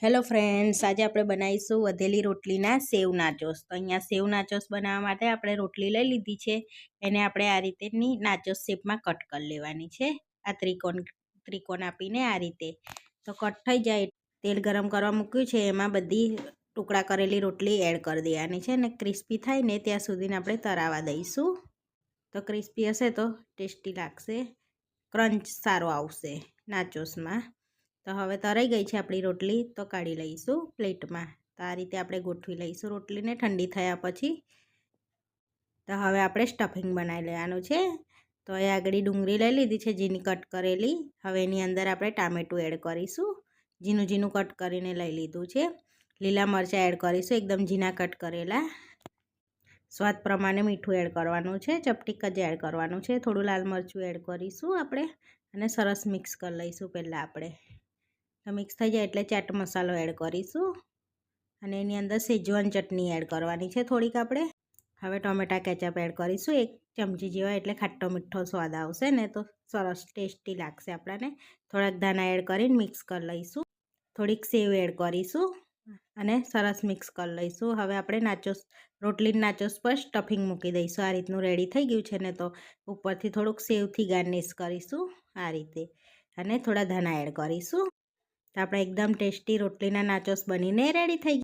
Hello friends, આજે આપણે બનાવીશું વધેલી રોટલીના સેવ નાચોસ. તો અહીંયા સેવ નાચોસ બનાવવા માટે આપણે રોટલી લઈ લીધી છે. એને આપણે આ રીતેની નાચોસ શેપમાં કટ કરી લેવાની છે. આ ત્રિકોણ આપીને આ રીતે તો કટ થઈ જાય. તેલ ગરમ કરવા મૂક્યું છે, એમાં બધી ટુકડા કરેલી રોટલી એડ કરી દેવાની છે અને ક્રિસ્પી થાય ને ત્યાં સુધીને આપણે તળાવવા દઈશું. તો ક્રિસ્પી હશે તો ટેસ્ટી લાગશે, ક્રંચ સારો આવશે નાચોસમાં. તો હવે તરાઈ ગઈ છે આપણી રોટલી, તો કાઢી લઈશું પ્લેટમાં. તો આ રીતે આપણે ગોઠવી લઈશું રોટલીને ઠંડી થયા પછી. તો હવે આપણે સ્ટફિંગ બનાવી લેવાનું છે. તો એ આગળ ડુંગળી લઈ લીધી છે ઝીણી કટ કરેલી. હવે એની અંદર આપણે ટામેટું એડ કરીશું, ઝીણું ઝીણું કટ કરીને લઈ લીધું છે. લીલા મરચાં એડ કરીશું, એકદમ ઝીણા કટ કરેલા. સ્વાદ પ્રમાણે મીઠું એડ કરવાનું છે, ચપટીક જ એડ કરવાનું છે. થોડું લાલ મરચું એડ કરીશું આપણે અને સરસ મિક્સ કરી લઈશું પહેલાં આપણે. તો મિક્સ થઈ જાય એટલે ચાટ મસાલો એડ કરીશું અને એની અંદર શેજવાન ચટણી એડ કરવાની છે થોડીક આપણે. હવે ટોમેટા કેચઅપ એડ કરીશું 1 ચમચી જેવા, એટલે ખાટો મીઠો સ્વાદ આવશે ને તો સરસ ટેસ્ટી લાગશે આપણને. થોડાક ધાણા એડ કરીને મિક્સ કરી લઈશું. થોડીક સેવ એડ કરીશું અને સરસ મિક્સ કરી લઈશું. હવે આપણે નાચોસ રોટલીના નાચોસ પર સ્ટફિંગ મૂકી દઈશું. આ રીતનું રેડી થઈ ગયું છે ને તો ઉપરથી થોડુંક સેવથી ગાર્નિશ કરીશું આ રીતે અને થોડા ધાણા એડ કરીશું. તો આપણે એકદમ ટેસ્ટી રોટલીના નાચોસ બનીને રેડી થઈ ગયા.